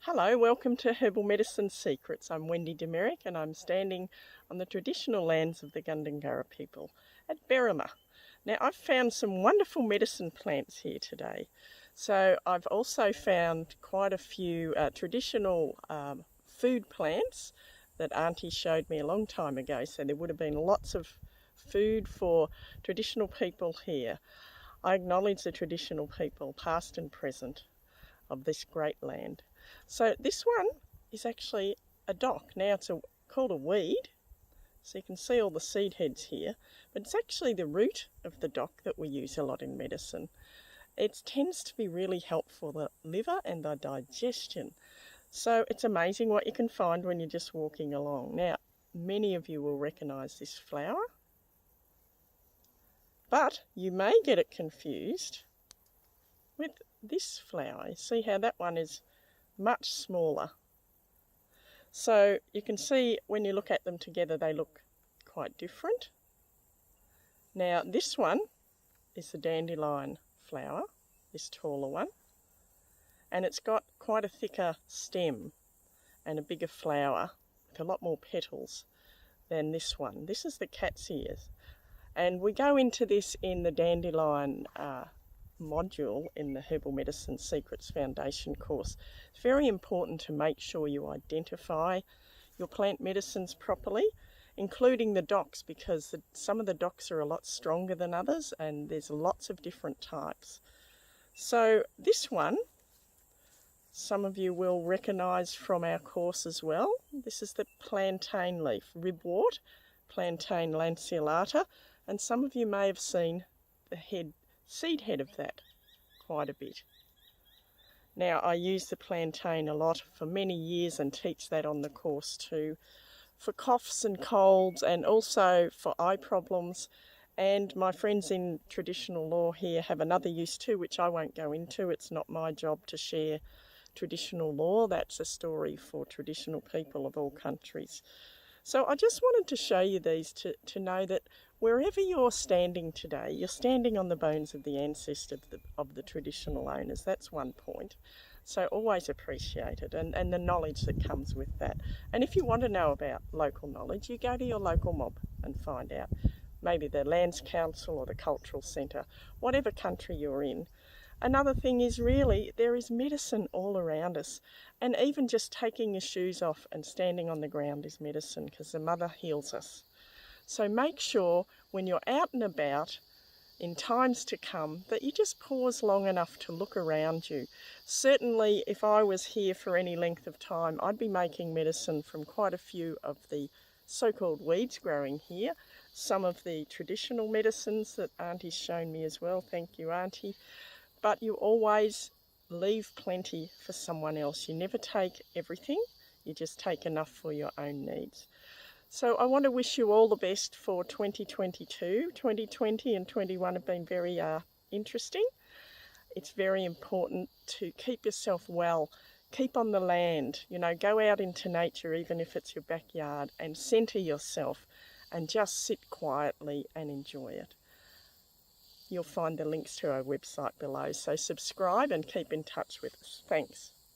Hello, welcome to Herbal Medicine Secrets. I'm Wendy Demerick and I'm standing on the traditional lands of the Gundungurra people at Berrima. Now I've found some wonderful medicine plants here today. So I've also found quite a few traditional food plants that Auntie showed me a long time ago. So there would have been lots of food for traditional people here. I acknowledge the traditional people, past and present, of this great land. So this one is actually a dock. Now it's called a weed, so you can see all the seed heads here, but it's actually the root of the dock that we use a lot in medicine. It tends to be really helpful for the liver and the digestion. So it's amazing what you can find when you're just walking along. Now, many of you will recognise this flower, but you may get it confused with this flower. You see how that one is much smaller. So you can see when you look at them together they look quite different. Now this one is the dandelion flower, this taller one, and it's got quite a thicker stem and a bigger flower with a lot more petals than this one. This is the cat's ears, and we go into this in the dandelion module in the Herbal Medicine Secrets Foundation course. It's very important to make sure you identify your plant medicines properly, including the docks, because some of the docks are a lot stronger than others and there's lots of different types. So this one, some of you will recognise from our course as well. This is the plantain leaf, ribwort, Plantain lanceolata, and some of you may have seen the seed head of that quite a bit. Now I use the plantain a lot for many years and teach that on the course too, for coughs and colds and also for eye problems. And my friends in Traditional Lore here have another use too, which I won't go into. It's not my job to share traditional lore. That's a story for traditional people of all countries. So I just wanted to show you these to know that wherever you're standing today, you're standing on the bones of the ancestors of the traditional owners. That's one point. So always appreciate it and the knowledge that comes with that. And if you want to know about local knowledge, you go to your local mob and find out. Maybe the Lands Council or the Cultural Centre, whatever country you're in. Another thing is really there is medicine all around us, and even just taking your shoes off and standing on the ground is medicine because the mother heals us. So make sure when you're out and about in times to come that you just pause long enough to look around you. Certainly if I was here for any length of time, I'd be making medicine from quite a few of the so-called weeds growing here. Some of the traditional medicines that Auntie's shown me as well. Thank you, Auntie. But you always leave plenty for someone else. You never take everything, you just take enough for your own needs. So I want to wish you all the best for 2022. 2020 and 21 have been very interesting. It's very important to keep yourself well, keep on the land, go out into nature even if it's your backyard and centre yourself and just sit quietly and enjoy it. You'll find the links to our website below, so subscribe and keep in touch with us. Thanks.